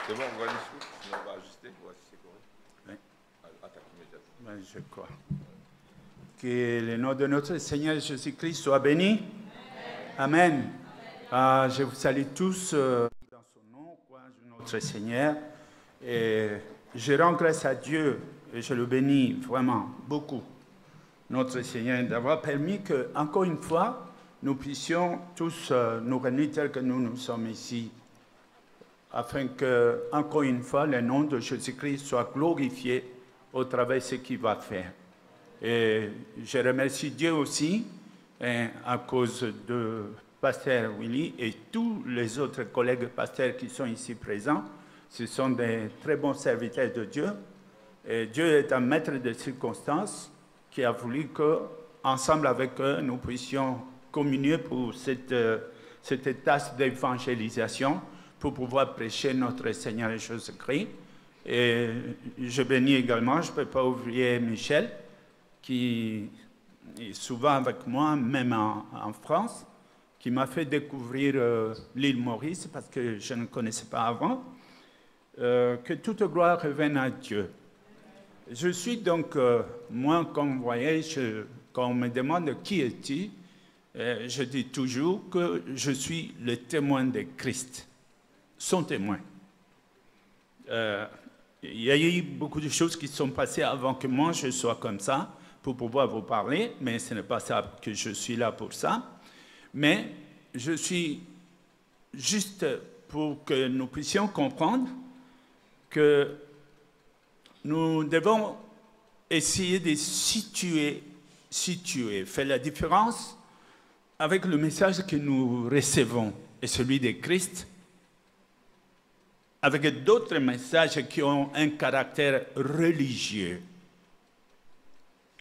C'est bon, on va aller sur. Sinon, on va ajuster. Voici, c'est correct. Oui. Attaque immédiatement. Ben, je crois. Que le nom de notre Seigneur Jésus-Christ soit béni. Amen. Je vous salue tous dans son nom, notre Seigneur. Et je rends grâce à Dieu et je le bénis vraiment beaucoup, notre Seigneur, d'avoir permis que, encore une fois, nous puissions tous nous réunir tels que nous sommes ici, afin que, encore une fois, le nom de Jésus-Christ soit glorifié au travers de ce qu'il va faire. Et je remercie Dieu aussi, à cause de Pasteur Willy et tous les autres collègues pasteurs qui sont ici présents. Ce sont des très bons serviteurs de Dieu. Et Dieu est un maître de circonstances qui a voulu qu'ensemble avec eux, nous puissions communier pour cette tâche d'évangélisation, pour pouvoir prêcher notre Seigneur Jésus-Christ. Et je bénis également, je ne peux pas oublier Michel, qui est souvent avec moi, même en France, qui m'a fait découvrir l'île Maurice, parce que je ne connaissais pas avant. Que toute gloire revienne à Dieu. Je suis donc, moi, comme vous voyez, quand on me demande qui es-tu, je dis toujours que je suis le témoin de Christ, son témoin. Il y a eu beaucoup de choses qui sont passées avant que moi je sois comme ça, pour pouvoir vous parler, mais ce n'est pas ça que je suis là pour ça. Mais je suis juste pour que nous puissions comprendre que nous devons essayer de situer, faire la différence avec le message que nous recevons, et celui de Christ, avec d'autres messages qui ont un caractère religieux.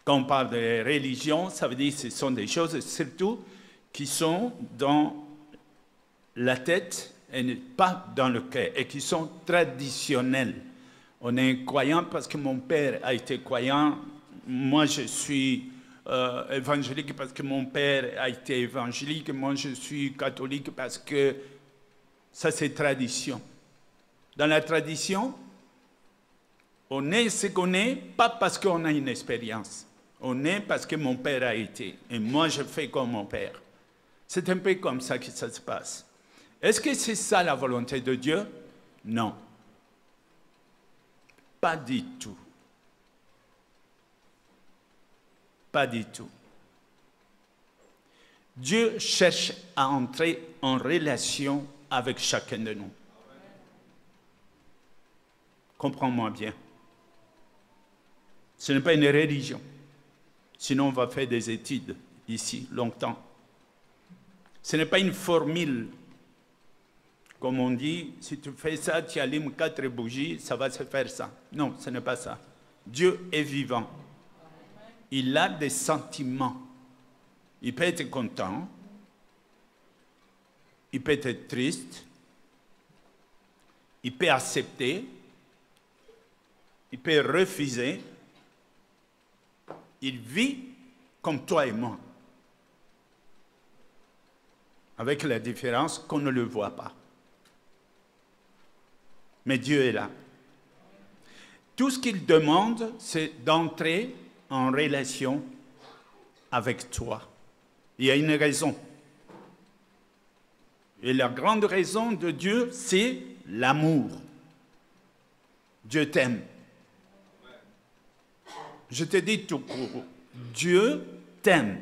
Quand on parle de religion, ça veut dire que ce sont des choses surtout qui sont dans la tête et pas dans le cœur, et qui sont traditionnelles. On est croyant parce que mon père a été croyant, moi je suis évangélique parce que mon père a été évangélique, moi je suis catholique parce que ça c'est tradition. Dans la tradition, on est ce qu'on est, pas parce qu'on a une expérience. On est parce que mon père a été. Et moi, je fais comme mon père. C'est un peu comme ça que ça se passe. Est-ce que c'est ça la volonté de Dieu? Non. Pas du tout. Pas du tout. Dieu cherche à entrer en relation avec chacun de nous. Comprends-moi bien. Ce n'est pas une religion. Sinon, on va faire des études ici, longtemps. Ce n'est pas une formule. Comme on dit, si tu fais ça, tu allumes 4 bougies, ça va se faire ça. Non, ce n'est pas ça. Dieu est vivant. Il a des sentiments. Il peut être content. Il peut être triste. Il peut accepter. Il peut refuser. Il vit comme toi et moi. Avec la différence qu'on ne le voit pas. Mais Dieu est là. Tout ce qu'il demande, c'est d'entrer en relation avec toi. Il y a une raison. Et la grande raison de Dieu, c'est l'amour. Dieu t'aime. Je te dis tout court, Dieu t'aime.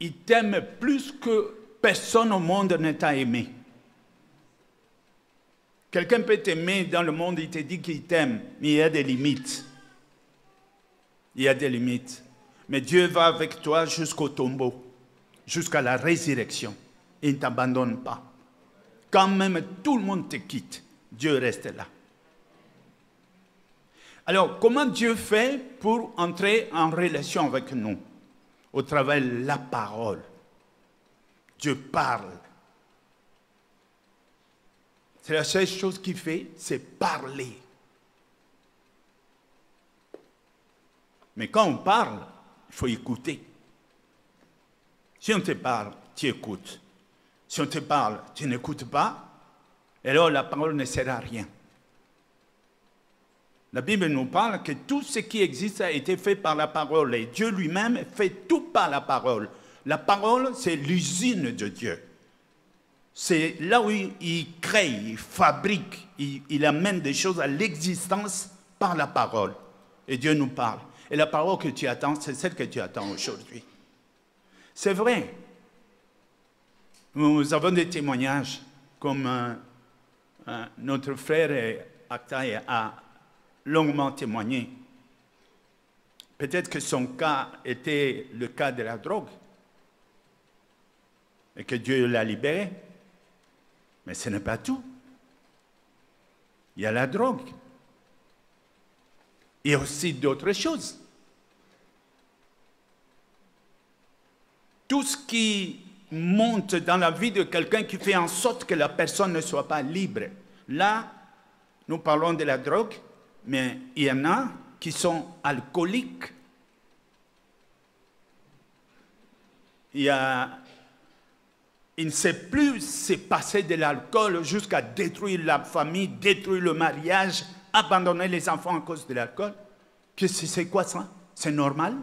Il t'aime plus que personne au monde ne t'a aimé. Quelqu'un peut t'aimer dans le monde, il te dit qu'il t'aime, mais il y a des limites. Il y a des limites. Mais Dieu va avec toi jusqu'au tombeau, jusqu'à la résurrection. Il ne t'abandonne pas. Quand même tout le monde te quitte, Dieu reste là. Alors, comment Dieu fait pour entrer en relation avec nous? Au travers de la parole. Dieu parle. C'est la seule chose qu'il fait, c'est parler. Mais quand on parle, il faut écouter. Si on te parle, tu écoutes. Si on te parle, tu n'écoutes pas, Et alors la parole ne sert à rien. La Bible nous parle que tout ce qui existe a été fait par la parole. Et Dieu lui-même fait tout par la parole. La parole, c'est l'usine de Dieu. C'est là où il crée, il fabrique, il amène des choses à l'existence par la parole. Et Dieu nous parle. Et la parole que tu attends, c'est celle que tu attends aujourd'hui. C'est vrai. Nous avons des témoignages, comme notre frère Aktaï a longuement témoigné. Peut-être que son cas était le cas de la drogue et que Dieu l'a libéré. Mais ce n'est pas tout. Il y a la drogue. Il y a aussi d'autres choses. Tout ce qui monte dans la vie de quelqu'un qui fait en sorte que la personne ne soit pas libre. Là, nous parlons de la drogue, mais il y en a qui sont alcooliques. Il ne sait plus se passer de l'alcool jusqu'à détruire la famille, détruire le mariage, abandonner les enfants à cause de l'alcool. C'est quoi ça? C'est normal?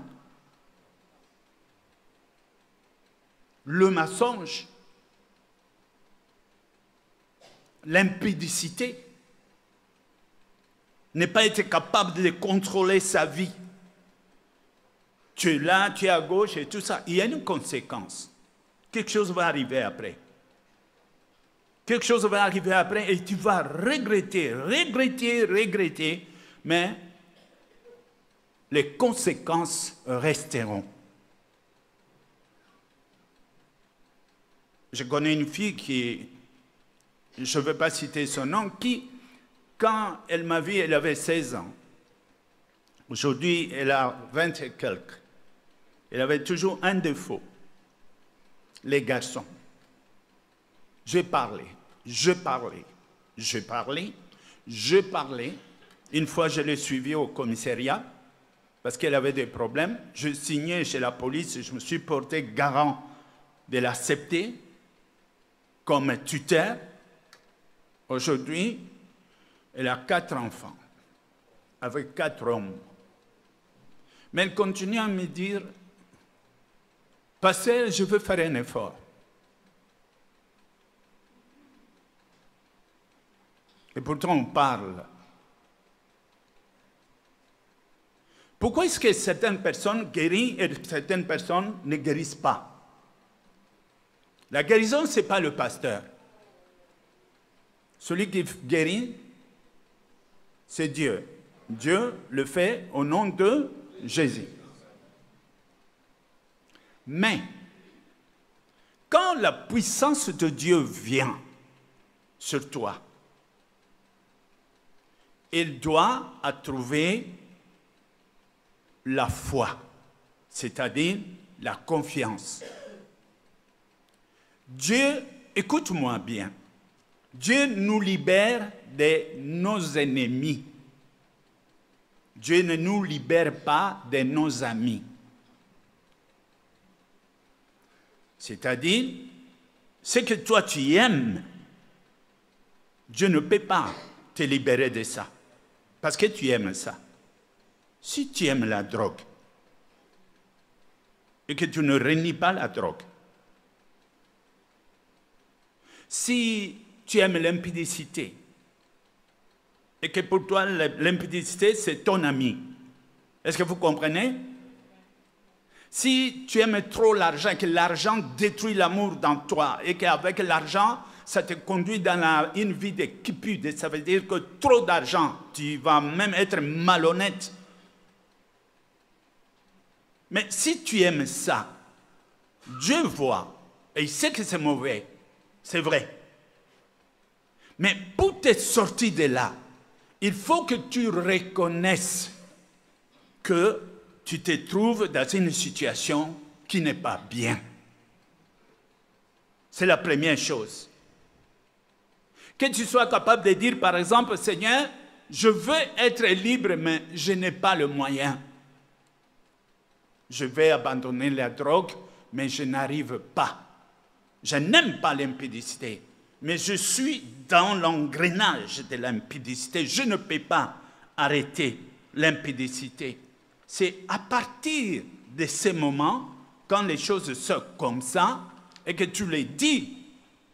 Le mensonge, l'impudicité, ne pas être capable de contrôler sa vie. Tu es là, tu es à gauche et tout ça. Il y a une conséquence. Quelque chose va arriver après. Quelque chose va arriver après et tu vas regretter, mais les conséquences resteront. Je connais une fille qui, je ne veux pas citer son nom, qui, quand elle m'a vu, elle avait 16 ans. Aujourd'hui, elle a 20 et quelques. Elle avait toujours un défaut. Les garçons. Je parlais. Une fois, je l'ai suivie au commissariat parce qu'elle avait des problèmes. Je signais chez la police et je me suis porté garant de l'accepter comme tuteur. Aujourd'hui, elle a 4 enfants avec 4 hommes. Mais elle continue à me dire, pasteur, je veux faire un effort. Et pourtant, on parle. Pourquoi est-ce que certaines personnes guérissent et certaines personnes ne guérissent pas? La guérison, ce n'est pas le pasteur. Celui qui guérit, c'est Dieu. Dieu le fait au nom de Jésus. Mais, quand la puissance de Dieu vient sur toi, il doit trouver la foi, c'est-à-dire la confiance. Dieu, écoute-moi bien, Dieu nous libère de nos ennemis. Dieu ne nous libère pas de nos amis. C'est-à-dire, ce que toi tu aimes, Dieu ne peut pas te libérer de ça. Parce que tu aimes ça. Si tu aimes la drogue, et que tu ne renies pas la drogue, si tu aimes l'impudicité, et que pour toi l'impudicité c'est ton ami, est-ce que vous comprenez? Si tu aimes trop l'argent, que l'argent détruit l'amour dans toi, et qu'avec l'argent, ça te conduit dans une vie de cupide, ça veut dire que trop d'argent, tu vas même être malhonnête. Mais si tu aimes ça, Dieu voit, et il sait que c'est mauvais, c'est vrai. Mais pour te sortir de là, il faut que tu reconnaisses que tu te trouves dans une situation qui n'est pas bien. C'est la première chose. Que tu sois capable de dire, par exemple, Seigneur, je veux être libre, mais je n'ai pas le moyen. Je vais abandonner la drogue, mais je n'arrive pas. Je n'aime pas l'impudicité. mais je suis dans l'engrenage de l'impudicité. Je ne peux pas arrêter l'impudicité. C'est à partir de ces moments, quand les choses sont comme ça, et que tu les dis,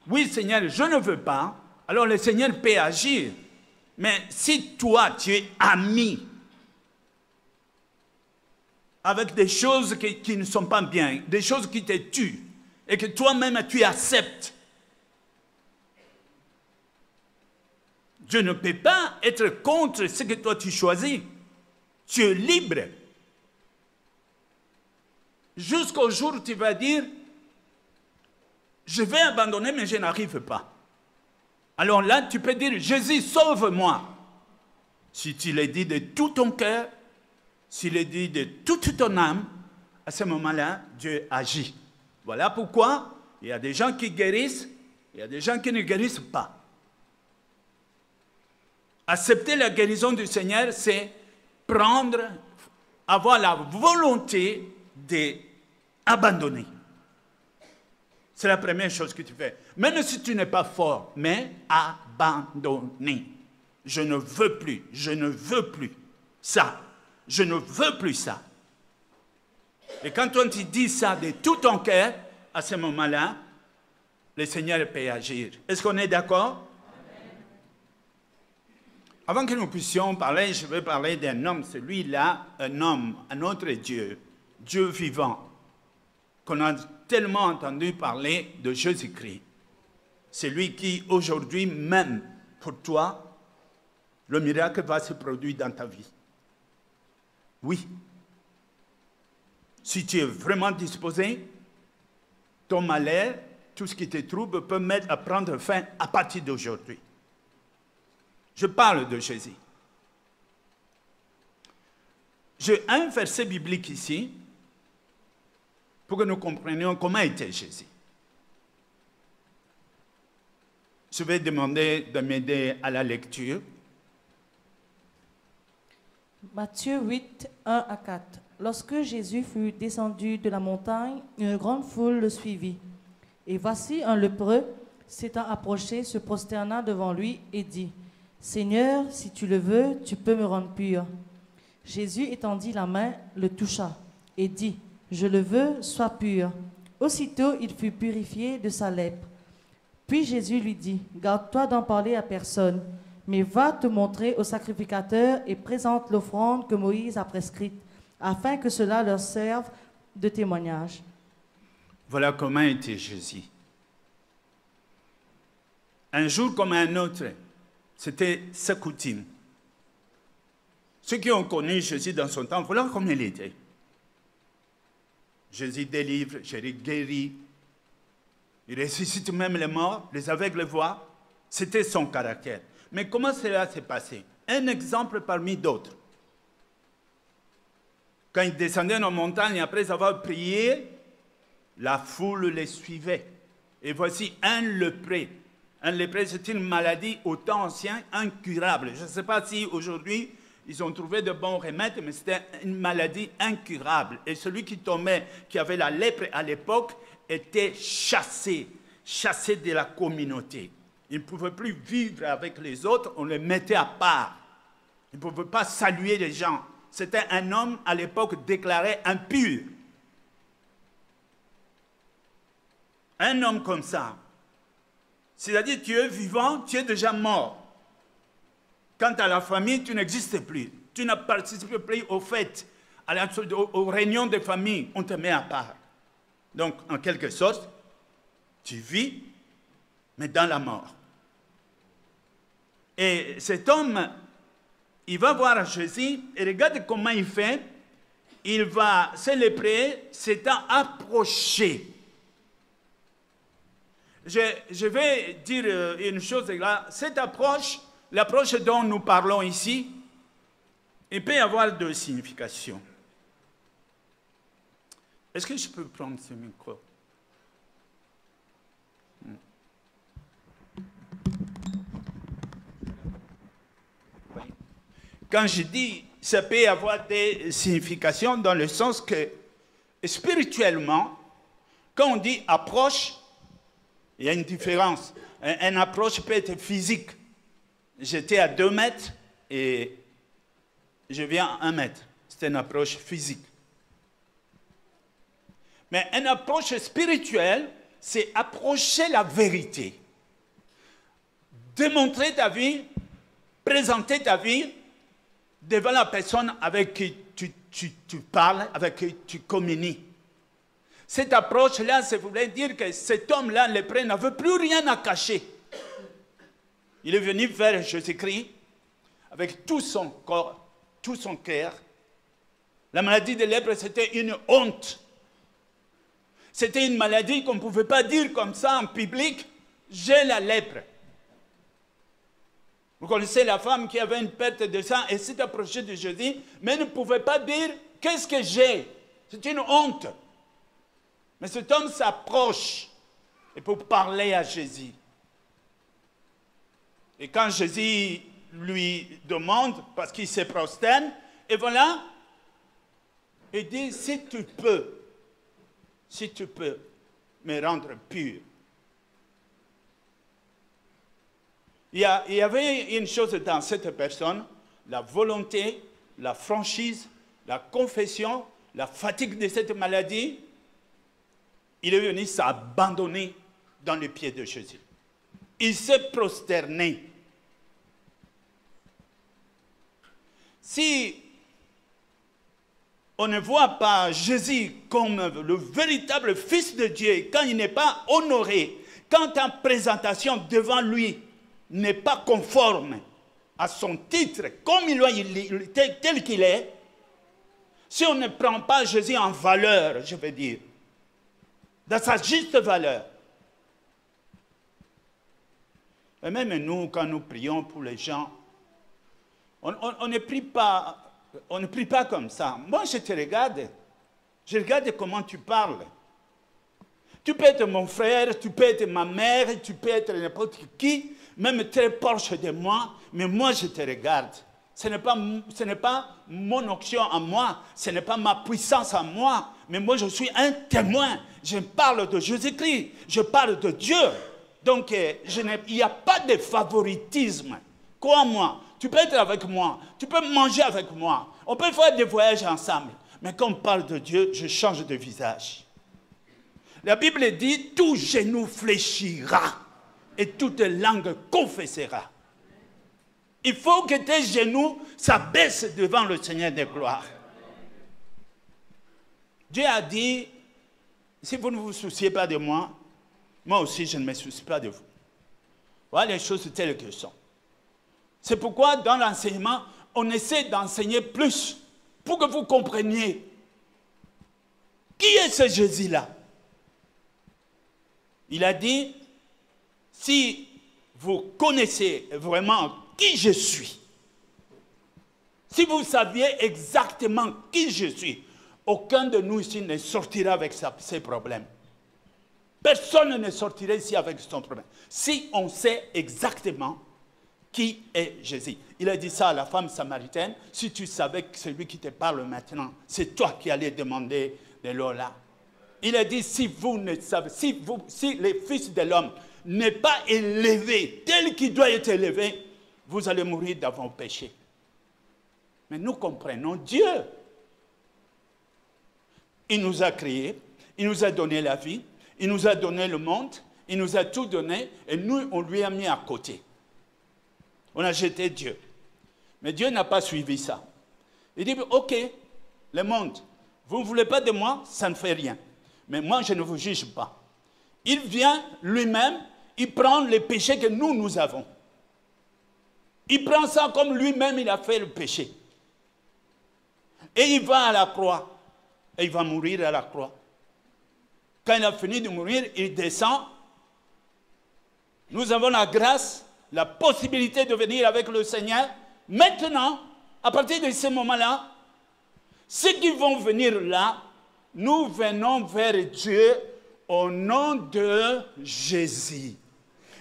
oui Seigneur, je ne veux pas, alors le Seigneur peut agir. Mais si toi, tu es ami avec des choses qui ne sont pas bien, des choses qui te tuent, et que toi-même tu acceptes, je ne peux pas être contre ce que toi tu choisis. Tu es libre. Jusqu'au jour où tu vas dire, je vais abandonner, mais je n'arrive pas. Alors là, tu peux dire, Jésus, sauve-moi. Si tu le dis de tout ton cœur, si tu le dis de toute ton âme, à ce moment-là, Dieu agit. Voilà pourquoi il y a des gens qui guérissent, il y a des gens qui ne guérissent pas. Accepter la guérison du Seigneur, c'est avoir la volonté d'abandonner. C'est la première chose que tu fais. Même si tu n'es pas fort, mais abandonner. Je ne veux plus, je ne veux plus ça. Je ne veux plus ça. Et quand on te dit ça de tout ton cœur, à ce moment-là, le Seigneur peut agir. Est-ce qu'on est d'accord? Avant que nous puissions parler, je vais parler d'un homme, celui-là, un homme, un autre Dieu, Dieu vivant, qu'on a tellement entendu parler de Jésus-Christ. C'est lui qui, aujourd'hui même, pour toi, le miracle va se produire dans ta vie. Oui. Si tu es vraiment disposé, ton malheur, tout ce qui te trouble, peut mettre à prendre fin à partir d'aujourd'hui. Je parle de Jésus. J'ai un verset biblique ici pour que nous comprenions comment était Jésus. Je vais demander de m'aider à la lecture. Matthieu 8, 1 à 4. Lorsque Jésus fut descendu de la montagne, une grande foule le suivit. Et voici un lépreux, s'étant approché, se prosterna devant lui et dit, « Seigneur, si tu le veux, tu peux me rendre pur. » Jésus étendit la main, le toucha et dit, « Je le veux, sois pur. » Aussitôt, il fut purifié de sa lèpre. Puis Jésus lui dit, « Garde-toi d'en parler à personne, mais va te montrer au sacrificateur et présente l'offrande que Moïse a prescrite, afin que cela leur serve de témoignage. » Voilà comment était Jésus. Un jour comme un autre, c'était sa coutume. Ceux qui ont connu Jésus dans son temps, voilà comment il était. Jésus délivre, Jésus guérit, il ressuscite même les morts, les aveugles voient. C'était son caractère. Mais comment cela s'est passé? Un exemple parmi d'autres. Quand il descendait en montagne, après avoir prié, la foule les suivait. Et voici un lépreux. Un lépreux, c'est une maladie au temps ancien incurable. Je ne sais pas si aujourd'hui, ils ont trouvé de bons remèdes, mais c'était une maladie incurable. Et celui qui tombait, qui avait la lèpre à l'époque, était chassé de la communauté. Il ne pouvait plus vivre avec les autres, on le mettait à part. Il ne pouvait pas saluer les gens. C'était un homme, à l'époque, déclaré impur. Un homme comme ça, c'est-à-dire tu es vivant, tu es déjà mort. Quant à la famille, tu n'existes plus. Tu ne participes plus aux fêtes, aux réunions de famille, on te met à part. Donc, en quelque sorte, tu vis, mais dans la mort. Et cet homme, il va voir Jésus, et regarde comment il fait. Il va se lépreux, s'étant approché. Je vais dire une chose là. Cette approche, l'approche dont nous parlons ici, il peut y avoir deux significations. Est-ce que je peux prendre ce micro? Oui. Quand je dis, ça peut avoir des significations dans le sens que, spirituellement, quand on dit approche, Il y a une différence. Une approche peut être physique. J'étais à 2 mètres et je viens à 1 mètre. C'est une approche physique. Mais une approche spirituelle, c'est approcher la vérité. Démontrer ta vie, présenter ta vie devant la personne avec qui tu parles, avec qui tu communies. Cette approche-là, ça voulait dire que cet homme-là, lépreux, n'avait plus rien à cacher. Il est venu vers Jésus-Christ avec tout son corps, tout son cœur. La maladie de lèpre, c'était une honte. C'était une maladie qu'on ne pouvait pas dire comme ça en public, j'ai la lèpre. Vous connaissez la femme qui avait une perte de sang et s'est approchée de Jésus, mais ne pouvait pas dire qu'est-ce que j'ai. C'est une honte. Mais cet homme s'approche et pour parler à Jésus. Et quand Jésus lui demande, parce qu'il se prosterne, et voilà, il dit, si tu peux me rendre pur. Il y avait une chose dans cette personne, la volonté, la franchise, la confession, la fatigue de cette maladie. Il est venu s'abandonner dans les pieds de Jésus. Il s'est prosterné. Si on ne voit pas Jésus comme le véritable Fils de Dieu, quand il n'est pas honoré, quand ta présentation devant lui n'est pas conforme à son titre, comme tel qu'il est, si on ne prend pas Jésus en valeur, je veux dire, dans sa juste valeur. Et même nous, quand nous prions pour les gens, on ne prie pas comme ça. Moi, je te regarde. Je regarde comment tu parles. Tu peux être mon frère, tu peux être ma mère, tu peux être n'importe qui, même très proche de moi, mais moi, je te regarde. Ce n'est pas mon option à moi, ce n'est pas ma puissance à moi, mais moi, je suis un témoin. Je parle de Jésus-Christ, je parle de Dieu. Donc, il n'y a pas de favoritisme. Crois-moi, tu peux être avec moi, tu peux manger avec moi, on peut faire des voyages ensemble. Mais quand on parle de Dieu, je change de visage. La Bible dit, tout genou fléchira et toute langue confessera. Il faut que tes genoux s'abaissent devant le Seigneur des gloires. Dieu a dit, si vous ne vous souciez pas de moi, moi aussi je ne me soucie pas de vous. Voilà les choses telles qu'elles sont. C'est pourquoi dans l'enseignement, on essaie d'enseigner plus pour que vous compreniez qui est ce Jésus-là. Il a dit, si vous connaissez vraiment qui je suis, si vous saviez exactement qui je suis, aucun de nous ici ne sortira avec ses problèmes. Personne ne sortira ici avec son problème. Si on sait exactement qui est Jésus. Il a dit ça à la femme samaritaine, si tu savais que celui qui te parle maintenant, c'est toi qui allais demander de l'eau là. Il a dit, si vous ne savez, si le Fils de l'homme n'est pas élevé tel qu'il doit être élevé, vous allez mourir dans vos péchés. Mais nous comprenons Dieu. Il nous a créés, il nous a donné la vie, il nous a donné le monde, il nous a tout donné, et nous, on lui a mis à côté. On a jeté Dieu. Mais Dieu n'a pas suivi ça. Il dit, ok, le monde, vous ne voulez pas de moi, ça ne fait rien. Mais moi, je ne vous juge pas. Il vient lui-même, il prend les péchés que nous avons. Il prend ça comme lui-même, il a fait le péché. Et il va à la croix. Et il va mourir à la croix. Quand il a fini de mourir, il descend. Nous avons la grâce, la possibilité de venir avec le Seigneur. Maintenant, à partir de ce moment-là, ceux qui vont venir là, nous venons vers Dieu au nom de Jésus.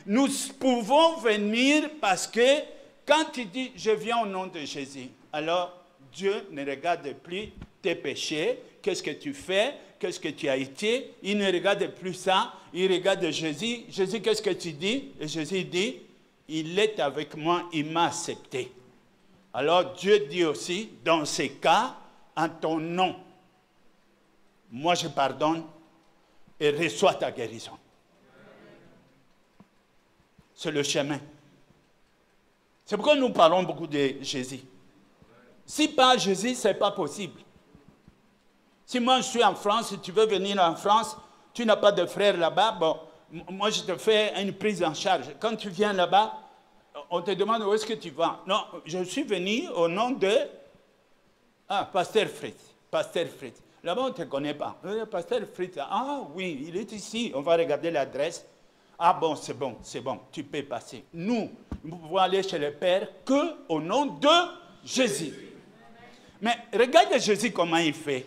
Nous pouvons venir parce que quand tu dis « je viens au nom de Jésus », alors Dieu ne regarde plus tes péchés, qu'est-ce que tu fais, qu'est-ce que tu as été, il ne regarde plus ça, il regarde Jésus. Jésus, qu'est-ce que tu dis? Et Jésus dit, il est avec moi, il m'a accepté. Alors Dieu dit aussi, dans ces cas, en ton nom, moi je pardonne et reçois ta guérison. C'est le chemin. C'est pourquoi nous parlons beaucoup de Jésus. Si pas Jésus, ce n'est pas possible. Si moi je suis en France, si tu veux venir en France, tu n'as pas de frère là-bas, bon, moi je te fais une prise en charge. Quand tu viens là-bas, on te demande où est-ce que tu vas. Non, je suis venu au nom de Pasteur Fritz. Pasteur Fritz. Là-bas, on ne te connaît pas. Pasteur Fritz, ah oui, il est ici. On va regarder l'adresse. Ah bon, c'est bon, tu peux passer. Nous pouvons aller chez le Père qu'au nom de Jésus. Mais regarde Jésus comment il fait.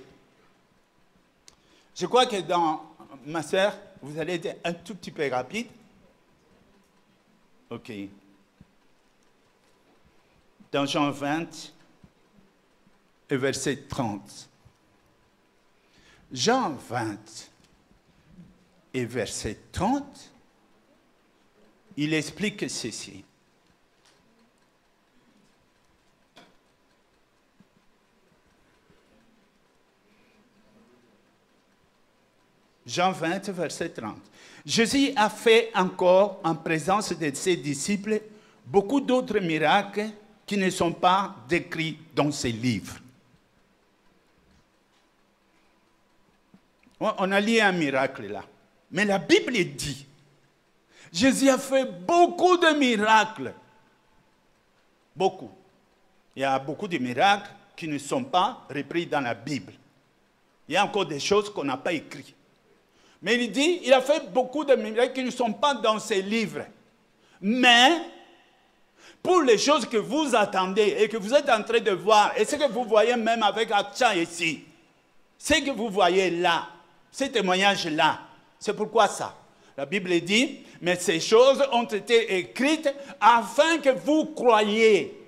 Je crois que dans ma sœur, vous allez être un tout petit peu rapide. OK. Dans Jean 20, et verset 30. Jean 20 et verset 30, il explique ceci. Jean 20, verset 30. Jésus a fait encore, en présence de ses disciples, beaucoup d'autres miracles qui ne sont pas décrits dans ces livres. On a lié un miracle là. Mais la Bible dit, Jésus a fait beaucoup de miracles. Beaucoup. Il y a beaucoup de miracles qui ne sont pas repris dans la Bible. Il y a encore des choses qu'on n'a pas écrites. Mais il dit, il a fait beaucoup de miracles qui ne sont pas dans ces livres. Mais, pour les choses que vous attendez et que vous êtes en train de voir, et ce que vous voyez même avec Action ici, ce que vous voyez là, ces témoignages-là, c'est pourquoi ça. La Bible dit, mais ces choses ont été écrites afin que vous croyiez.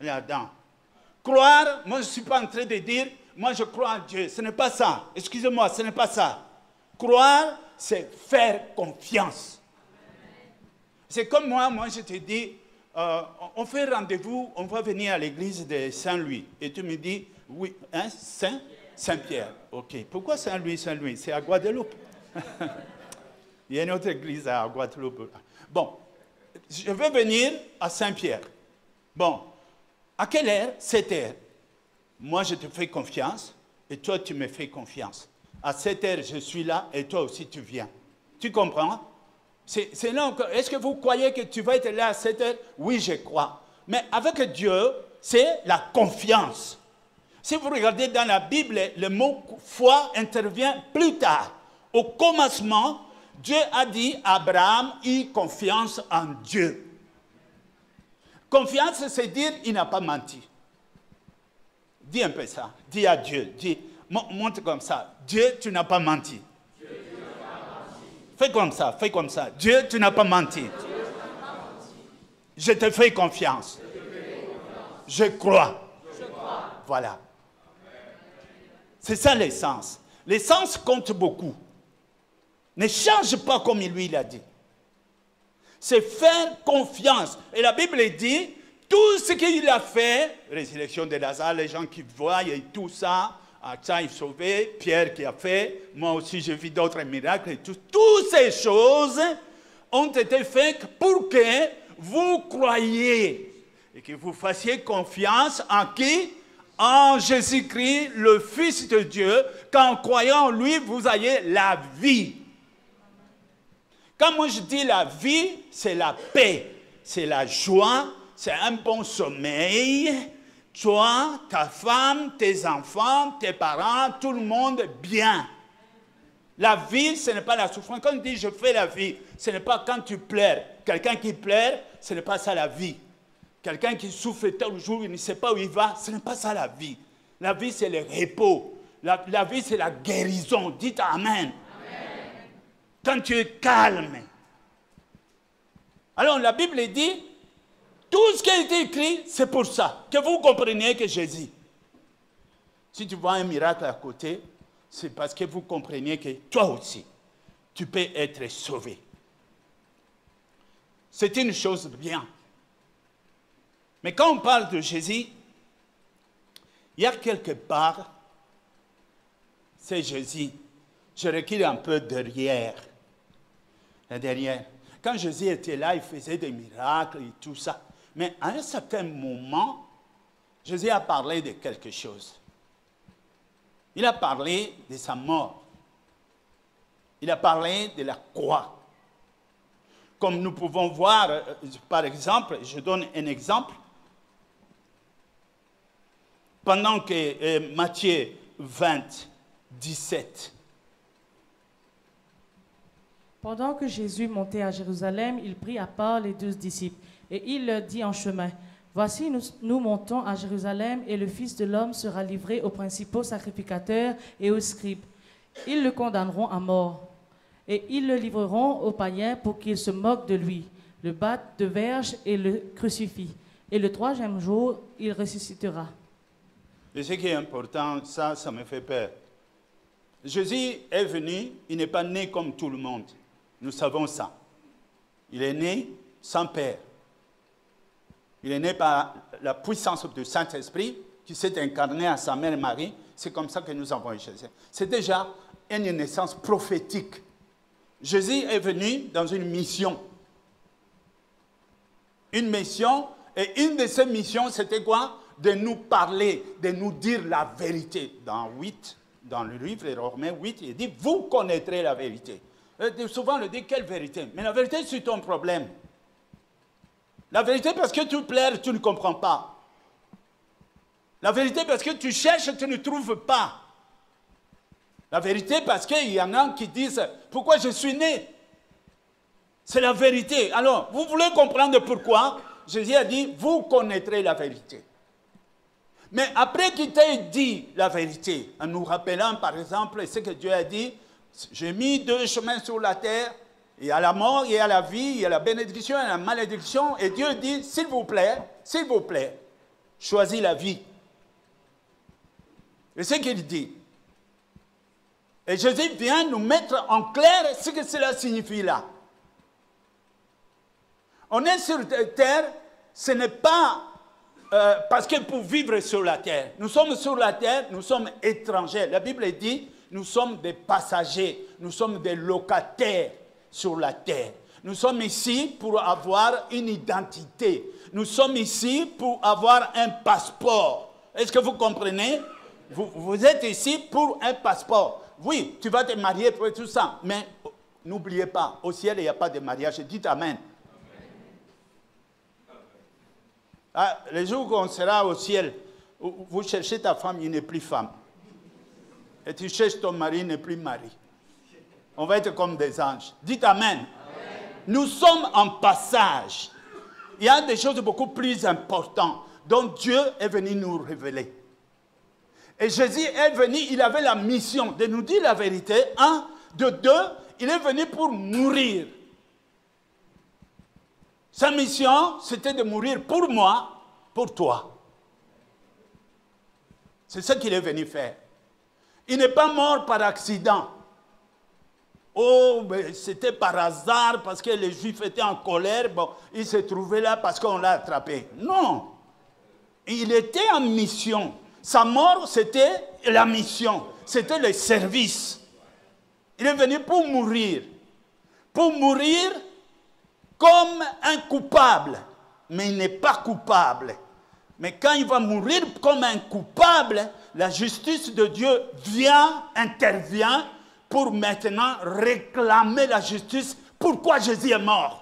Là-dedans. Croire, moi je ne suis pas en train de dire, moi je crois en Dieu. Ce n'est pas ça. Excusez-moi, ce n'est pas ça. Croire, c'est faire confiance. C'est comme moi je te dis, on fait rendez-vous, on va venir à l'église de Saint-Louis. Et tu me dis, oui, hein, Saint-Pierre. Ok, pourquoi Saint-Louis, Saint-Louis? C'est à Guadeloupe. Il y a une autre église à Guadeloupe. Bon, je vais venir à Saint-Pierre. Bon, à quelle heure? 7 heures. Moi, je te fais confiance et toi, tu me fais confiance. À 7 heures, je suis là et toi aussi, tu viens. Tu comprends? C'est là encore. Est-ce que vous croyez que tu vas être là à 7 heures? Oui, je crois. Mais avec Dieu, c'est la confiance. Si vous regardez dans la Bible, le mot foi intervient plus tard. Au commencement, Dieu a dit à Abraham, il confiance en Dieu. Confiance, c'est dire, il n'a pas menti. Dis un peu ça. Dis à Dieu. Dis, montre comme ça. Dieu, tu n'as pas menti. Dieu, tu n'as pas menti. Fais comme ça, fais comme ça. Dieu, tu n'as pas menti. Je te fais confiance. Je crois. Voilà. C'est ça l'essence. L'essence compte beaucoup. Ne change pas comme lui l'a dit. C'est faire confiance. Et la Bible dit, tout ce qu'il a fait, résurrection de Lazare, les gens qui voient et tout ça, ça il sauvé, Pierre qui a fait, moi aussi j'ai vu d'autres miracles et tout. Toutes ces choses ont été faites pour que vous croyiez et que vous fassiez confiance en qui? En Jésus-Christ, le Fils de Dieu, qu'en croyant en lui, vous ayez la vie. Quand moi je dis la vie, c'est la paix, c'est la joie, c'est un bon sommeil. Toi, ta femme, tes enfants, tes parents, tout le monde bien. La vie, ce n'est pas la souffrance. Quand on dit je fais la vie, ce n'est pas quand tu pleures. Quelqu'un qui pleure, ce n'est pas ça la vie. Quelqu'un qui souffre tel jour, il ne sait pas où il va, ce n'est pas ça la vie. La vie, c'est le repos. La vie, c'est la guérison. Dites Amen. Amen. Quand tu es calme. Alors, la Bible dit, tout ce qui a été écrit, c'est pour ça. Que vous compreniez que Jésus. Si tu vois un miracle à côté, c'est parce que vous compreniez que toi aussi, tu peux être sauvé. C'est une chose bien. Mais quand on parle de Jésus, il y a quelque part, c'est Jésus. Je recule un peu derrière. Quand Jésus était là, il faisait des miracles et tout ça. Mais à un certain moment, Jésus a parlé de quelque chose. Il a parlé de sa mort. Il a parlé de la croix. Comme nous pouvons voir, par exemple, je donne un exemple. Pendant que Matthieu 20, 17. Pendant que Jésus montait à Jérusalem, il prit à part les 12 disciples, et il leur dit en chemin, « Voici, nous montons à Jérusalem, et le Fils de l'homme sera livré aux principaux sacrificateurs et aux scribes. Ils le condamneront à mort, et ils le livreront aux païens pour qu'ils se moquent de lui, le battent de verges et le crucifient. Et le 3e jour, il ressuscitera. » Et ce qui est important, ça me fait peur. Jésus est venu, il n'est pas né comme tout le monde. Nous savons ça. Il est né sans père. Il est né par la puissance du Saint-Esprit qui s'est incarné à sa mère Marie. C'est comme ça que nous avons Jésus. C'est déjà une naissance prophétique. Jésus est venu dans une mission. Une mission, et une de ces missions, c'était quoi? De nous parler, de nous dire la vérité. Dans le livre de Romains 8, il dit, vous connaîtrez la vérité. Et souvent, on dit, quelle vérité? Mais la vérité, c'est ton problème. La vérité, parce que tu pleures, tu ne comprends pas. La vérité, parce que tu cherches, tu ne trouves pas. La vérité, parce qu'il y en a qui disent, pourquoi je suis né? C'est la vérité. Alors, vous voulez comprendre pourquoi? Jésus a dit, vous connaîtrez la vérité. Mais après qu'il t'ait dit la vérité, en nous rappelant par exemple ce que Dieu a dit, j'ai mis 2 chemins sur la terre, il y a la mort, il y a la vie, il y a la bénédiction et la malédiction, et Dieu dit, s'il vous plaît, choisis la vie. Et c'est ce qu'il dit. Et Jésus vient nous mettre en clair ce que cela signifie là. On est sur terre, ce n'est pas parce que pour vivre sur la terre, nous sommes sur la terre, nous sommes étrangers. La Bible dit, nous sommes des passagers, nous sommes des locataires sur la terre. Nous sommes ici pour avoir une identité. Nous sommes ici pour avoir un passeport. Est-ce que vous comprenez? Vous êtes ici pour un passeport. Oui, tu vas te marier pour tout ça, mais n'oubliez pas, au ciel, il n'y a pas de mariage. Dites Amen. Ah, le jour où on sera au ciel, vous cherchez ta femme, il n'est plus femme. Et tu cherches ton mari, il n'est plus mari. On va être comme des anges. Dites Amen. Amen. Nous sommes en passage. Il y a des choses beaucoup plus importantes dont Dieu est venu nous révéler. Et Jésus est venu, il avait la mission de nous dire la vérité. 1, de 2, il est venu pour mourir. Sa mission, c'était de mourir pour moi, pour toi. C'est ce qu'il est venu faire. Il n'est pas mort par accident. Oh, c'était par hasard, parce que les Juifs étaient en colère. Bon, il s'est trouvé là parce qu'on l'a attrapé. Non. Il était en mission. Sa mort, c'était la mission. C'était le service. Il est venu pour mourir. Pour mourir comme un coupable, mais il n'est pas coupable. Mais quand il va mourir comme un coupable, la justice de Dieu intervient pour maintenant réclamer la justice. Pourquoi Jésus est mort?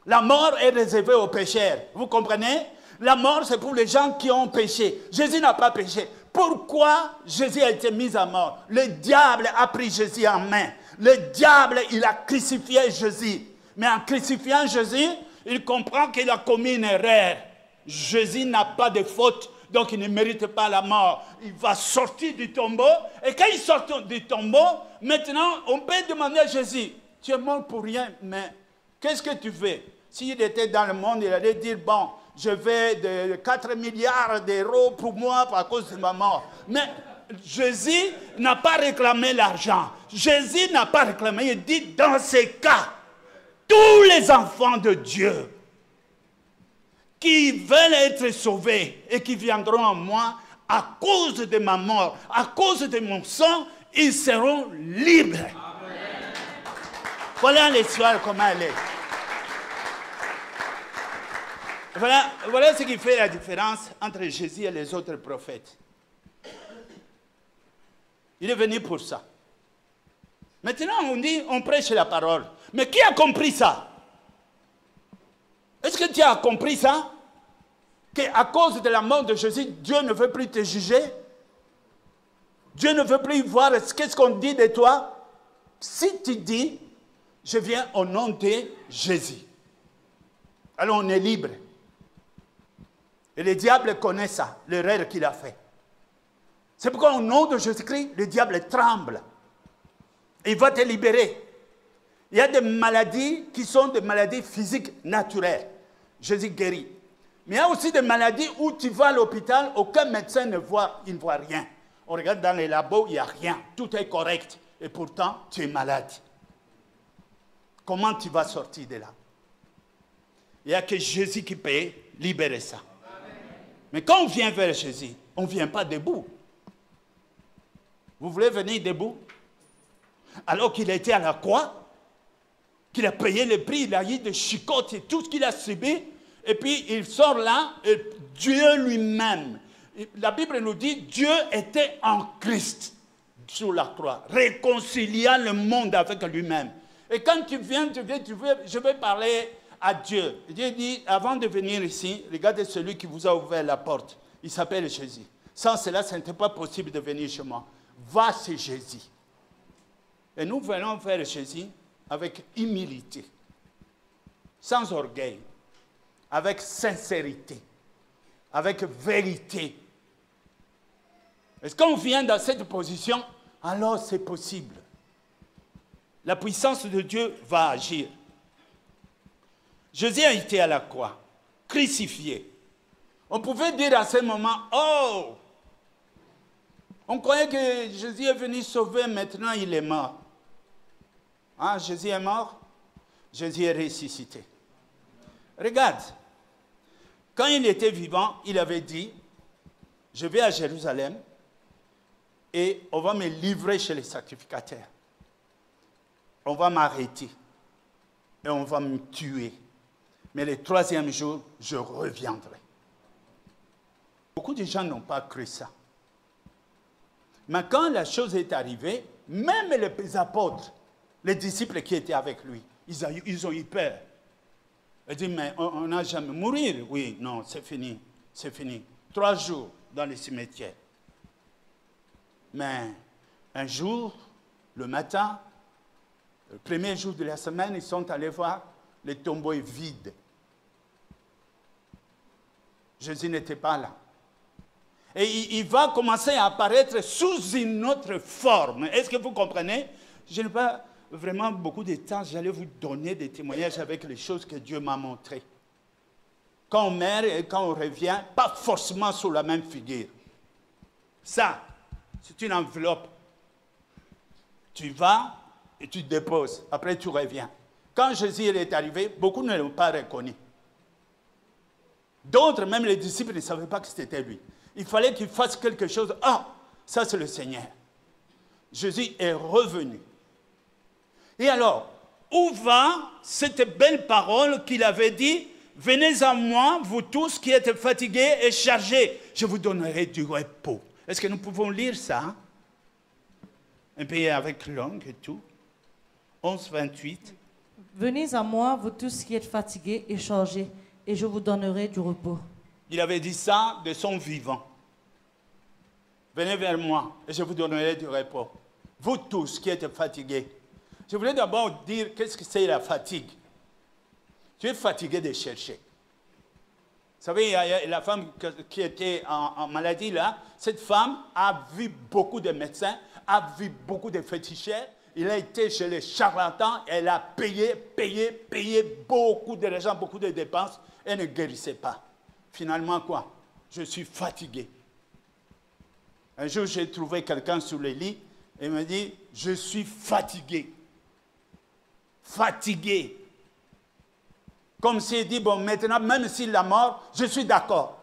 La mort est réservée aux pécheurs. Vous comprenez? La mort, c'est pour les gens qui ont péché. Jésus n'a pas péché. Pourquoi Jésus a été mis à mort? Le diable a pris Jésus en main. Le diable, il a crucifié Jésus. Mais en crucifiant Jésus, il comprend qu'il a commis une erreur. Jésus n'a pas de faute, donc il ne mérite pas la mort. Il va sortir du tombeau, et quand il sort du tombeau, maintenant, on peut demander à Jésus, tu es mort pour rien, mais qu'est-ce que tu fais? S'il était dans le monde, il allait dire, bon, je vais de 4 milliards d'euros pour moi à cause de ma mort. Mais Jésus n'a pas réclamé l'argent. Jésus n'a pas réclamé. Il dit, dans ces cas, tous les enfants de Dieu qui veulent être sauvés et qui viendront à moi à cause de ma mort, à cause de mon sang, ils seront libres. Amen. Voilà l'histoire, comment elle est. Voilà ce qui fait la différence entre Jésus et les autres prophètes. Il est venu pour ça. Maintenant, on dit, on prêche la parole. Mais qui a compris ça? Est-ce que tu as compris ça? Qu'à cause de la mort de Jésus, Dieu ne veut plus te juger? Dieu ne veut plus voir qu'est-ce qu'on dit de toi? Si tu dis, je viens au nom de Jésus, alors on est libre. Et le diable connaît ça, l'erreur qu'il a fait. C'est pourquoi au nom de Jésus-Christ, le diable tremble. Il va te libérer. Il y a des maladies qui sont des maladies physiques naturelles. Jésus guérit. Mais il y a aussi des maladies où tu vas à l'hôpital, aucun médecin ne voit, il ne voit rien. On regarde dans les labos, il n'y a rien. Tout est correct. Et pourtant, tu es malade. Comment tu vas sortir de là? Il n'y a que Jésus qui peut libérer ça. Mais quand on vient vers Jésus, on ne vient pas debout. Vous voulez venir debout? Alors qu'il a été à la croix, qu'il a payé le prix, il a eu des chicottes et tout ce qu'il a subi, et puis il sort là, et Dieu lui-même. La Bible nous dit, Dieu était en Christ sur la croix, réconciliant le monde avec lui-même. Et quand tu viens, je vais parler à Dieu. Dieu dit, avant de venir ici, regardez celui qui vous a ouvert la porte. Il s'appelle Jésus. Sans cela, ce n'était pas possible de venir chez moi. Va chez Jésus. Et nous venons vers Jésus avec humilité, sans orgueil, avec sincérité, avec vérité. Est-ce qu'on vient dans cette position? Alors c'est possible. La puissance de Dieu va agir. Jésus a été à la croix, crucifié. On pouvait dire à ce moment, oh, on croyait que Jésus est venu sauver, maintenant il est mort. Ah, Jésus est mort, Jésus est ressuscité. Regarde, quand il était vivant, il avait dit, je vais à Jérusalem et on va me livrer chez les sacrificateurs. On va m'arrêter et on va me tuer. Mais le troisième jour, je reviendrai. Beaucoup de gens n'ont pas cru ça. Mais quand la chose est arrivée, même les apôtres, les disciples qui étaient avec lui, ils ont eu peur. Ils disent, mais on n'a jamais mourir. Oui, non, c'est fini, c'est fini. 3 jours dans le cimetière. Mais un jour, le matin, le premier jour de la semaine, ils sont allés voir, le tombeau est vide. Jésus n'était pas là. Et il va commencer à apparaître sous une autre forme. Est-ce que vous comprenez? Je n'ai pas vraiment beaucoup de temps. J'allais vous donner des témoignages avec les choses que Dieu m'a montrées. Quand on meurt et quand on revient, pas forcément sous la même figure. Ça, c'est une enveloppe. Tu vas et tu déposes. Après, tu reviens. Quand Jésus est arrivé, beaucoup ne l'ont pas reconnu. D'autres, même les disciples, ne savaient pas que c'était lui. Il fallait qu'il fasse quelque chose. Ah, ça c'est le Seigneur. Jésus est revenu. Et alors, où va cette belle parole qu'il avait dit? Venez à moi, vous tous qui êtes fatigués et chargés, je vous donnerai du repos. Est-ce que nous pouvons lire ça? Un peu avec langue et tout. 11, 28. Venez à moi, vous tous qui êtes fatigués et chargés, et je vous donnerai du repos. Il avait dit ça de son vivant. Venez vers moi et je vous donnerai du repos. Vous tous qui êtes fatigués. Je voulais d'abord dire qu'est-ce que c'est la fatigue. Tu es fatigué de chercher. Vous savez, il y a la femme qui était en maladie là. Cette femme a vu beaucoup de médecins, a vu beaucoup de féticheurs. Il a été chez les charlatans. Elle a payé beaucoup d'argent, beaucoup de dépenses. Elle ne guérissait pas. Finalement, quoi? Je suis fatigué. Un jour, j'ai trouvé quelqu'un sur le lit et il m'a dit, je suis fatigué. Fatigué. Comme s'il dit, bon, maintenant, même s'il est mort, je suis d'accord.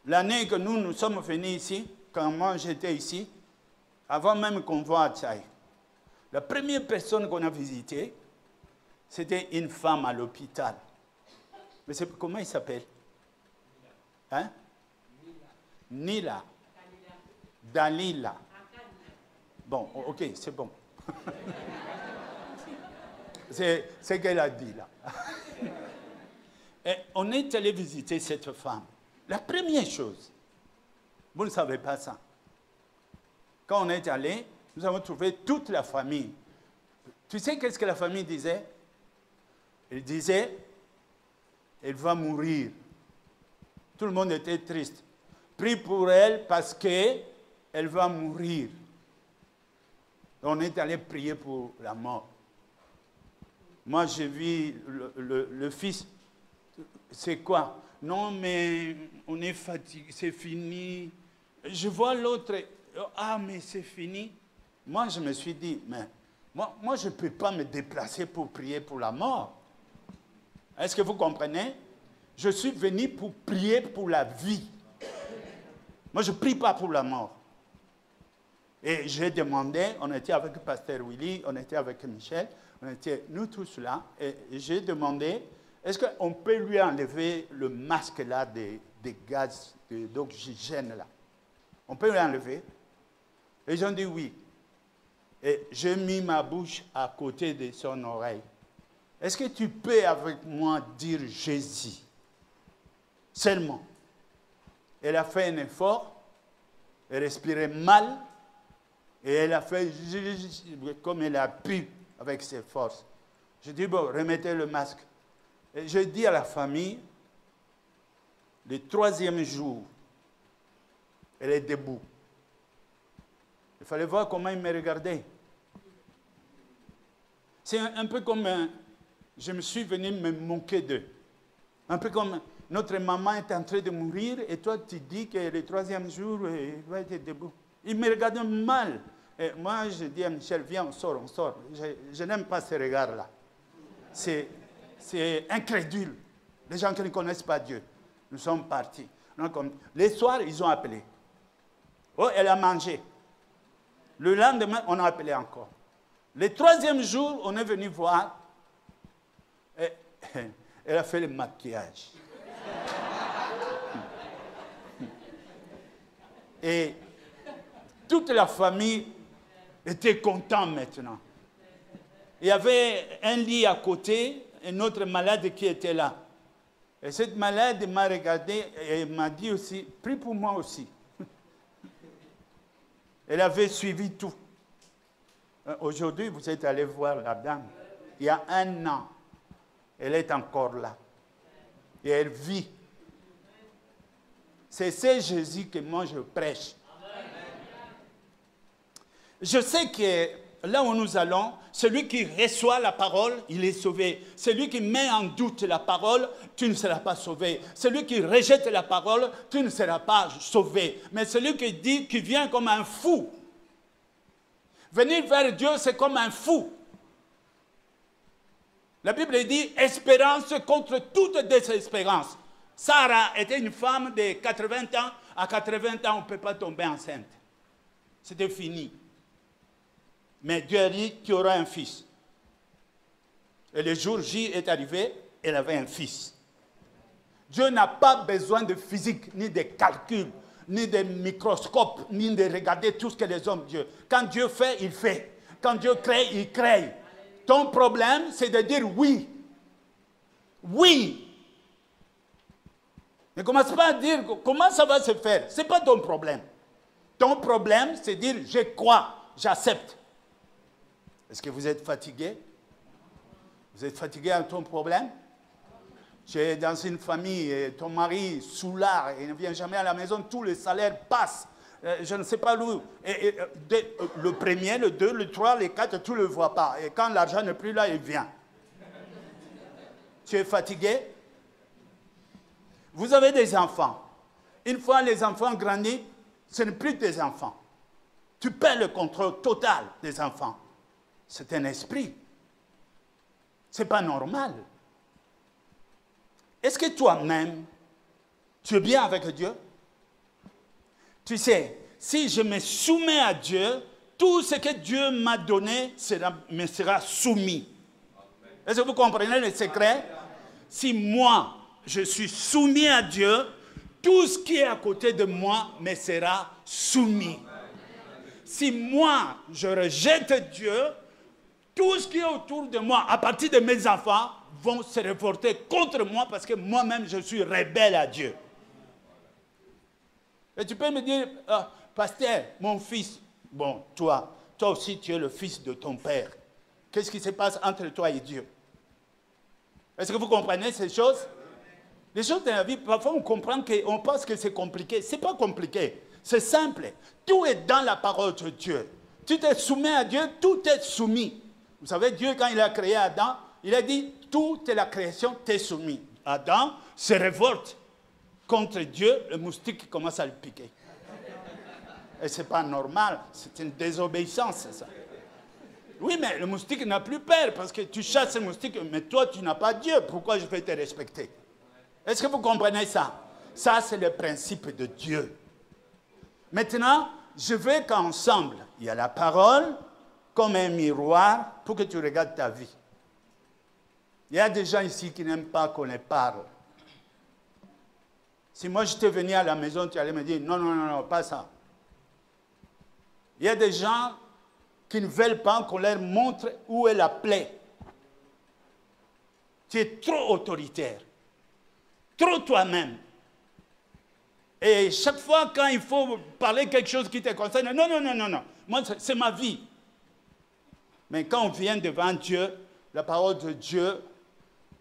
L'année que nous sommes venus ici, quand moi j'étais ici, avant même qu'on voit à Tchaï, la première personne qu'on a visitée, c'était une femme à l'hôpital. Mais comment il s'appelle? Hein? Nila. Dalila. Bon, ok, c'est bon. C'est ce qu'elle a dit là. Et on est allé visiter cette femme. La première chose, vous ne savez pas ça. Quand on est allé, nous avons trouvé toute la famille. Tu sais qu'est-ce que la famille disait? Elle disait, elle va mourir. Tout le monde était triste. Prie pour elle parce qu'elle va mourir. On est allé prier pour la mort. Moi, j'ai vu le fils. C'est quoi? Non, mais on est fatigué, c'est fini. Je vois l'autre. Ah, mais c'est fini. Moi, je me suis dit, mais moi je ne peux pas me déplacer pour prier pour la mort. Est-ce que vous comprenez? Je suis venu pour prier pour la vie. Moi, je ne prie pas pour la mort. Et j'ai demandé, on était avec Pasteur Willy, on était avec Michel, on était nous tous là, et j'ai demandé, est-ce qu'on peut lui enlever le masque là des gaz d'oxygène là? On peut lui enlever? Et ils ont dit oui. Et j'ai mis ma bouche à côté de son oreille. Est-ce que tu peux avec moi dire Jésus? Seulement. Elle a fait un effort, elle respirait mal, et elle a fait comme elle a pu avec ses forces. Je dis, bon, remettez le masque. Et je dis à la famille, le 3e jour, elle est debout. Il fallait voir comment il me regardait. C'est un peu comme je me suis venu me moquer d'eux. Un peu comme notre maman est en train de mourir et toi tu dis que le 3e jour, il va être debout. Il me regardait mal. Et moi, je dis à Michel, viens, on sort, on sort. Je n'aime pas ce regard-là. C'est incrédule. Les gens qui ne connaissent pas Dieu. Nous sommes partis. Donc, les soirs, ils ont appelé. Oh, elle a mangé. Le lendemain, on a appelé encore. Le 3e jour, on est venu voir. Et, elle a fait le maquillage. Et toute la famille était contente maintenant. Il y avait un lit à côté, un autre malade qui était là. Et cette malade m'a regardé et m'a dit aussi, prie pour moi aussi. Elle avait suivi tout. Aujourd'hui, vous êtes allé voir la dame. Il y a 1 an, elle est encore là. Et elle vit. C'est ce Jésus que moi je prêche. Je sais que là où nous allons, celui qui reçoit la parole, il est sauvé. Celui qui met en doute la parole, tu ne seras pas sauvé. Celui qui rejette la parole, tu ne seras pas sauvé. Mais celui qui dit, qui vient comme un fou. Venir vers Dieu, c'est comme un fou. La Bible dit, espérance contre toute désespérance. Sarah était une femme de 80 ans. À 80 ans, on ne peut pas tomber enceinte. C'était fini. Mais Dieu a dit qu'il y aura un fils. Et le jour J est arrivé, elle avait un fils. Dieu n'a pas besoin de physique, ni de calcul, ni de microscope, ni de regarder tout ce que les hommes Dieu. Quand Dieu fait, il fait. Quand Dieu crée, il crée. Ton problème, c'est de dire oui. Oui. Ne commence pas à dire comment ça va se faire. Ce n'est pas ton problème. Ton problème, c'est de dire je crois, j'accepte. Est-ce que vous êtes fatigué? Vous êtes fatigué à ton problème? Tu es dans une famille, et ton mari soulard, il ne vient jamais à la maison, tous les salaires passent. Je ne sais pas où. Le premier, le 2, le 3, le 4, tu ne le vois pas. Et quand l'argent n'est plus là, il vient. Tu es fatigué? Vous avez des enfants. Une fois les enfants grandissent, ce n'est plus des enfants. Tu perds le contrôle total des enfants. C'est un esprit. Ce n'est pas normal. Est-ce que toi-même, tu es bien avec Dieu? Tu sais, si je me soumets à Dieu, tout ce que Dieu m'a donné me sera soumis. Est-ce que vous comprenez le secret? Si moi, je suis soumis à Dieu, tout ce qui est à côté de moi me sera soumis. Si moi, je rejette Dieu, tout ce qui est autour de moi, à partir de mes enfants, vont se révolter contre moi parce que moi-même, je suis rebelle à Dieu. Et tu peux me dire, pasteur, mon fils, bon, toi aussi, tu es le fils de ton père. Qu'est-ce qui se passe entre toi et Dieu? Est-ce que vous comprenez ces choses? Les choses de la vie, parfois on pense que c'est compliqué. Ce n'est pas compliqué, c'est simple. Tout est dans la parole de Dieu. Tu te soumets à Dieu, tout est soumis. Vous savez, Dieu, quand il a créé Adam, il a dit, toute la création t'est soumise. Adam se révolte contre Dieu, le moustique commence à le piquer. Et ce n'est pas normal, c'est une désobéissance, ça. Oui, mais le moustique n'a plus peur parce que tu chasses le moustique, mais toi, tu n'as pas Dieu. Pourquoi je vais te respecter? Est-ce que vous comprenez ça? Ça, c'est le principe de Dieu. Maintenant, je veux qu'ensemble, il y a la parole comme un miroir pour que tu regardes ta vie. Il y a des gens ici qui n'aiment pas qu'on les parle. Si moi, j'étais venu à la maison, tu allais me dire, non, non, non, non, pas ça. Il y a des gens qui ne veulent pas qu'on leur montre où est la plaie. Tu es trop autoritaire, trop toi-même. Et chaque fois quand il faut parler quelque chose qui te concerne, non, non, non, non, non, moi c'est ma vie. Mais quand on vient devant Dieu, la parole de Dieu,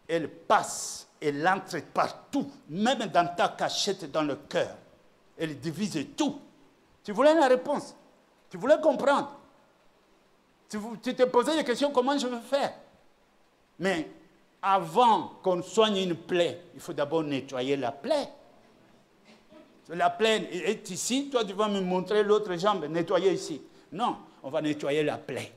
elle passe, elle entre partout, même dans ta cachette, dans le cœur. Elle divise tout. Tu voulais la réponse, tu voulais comprendre. Tu te posais des questions, comment je vais faire? Mais avant qu'on soigne une plaie, il faut d'abord nettoyer la plaie. La plaie est ici, toi tu vas me montrer l'autre jambe, nettoyer ici. Non, on va nettoyer la plaie.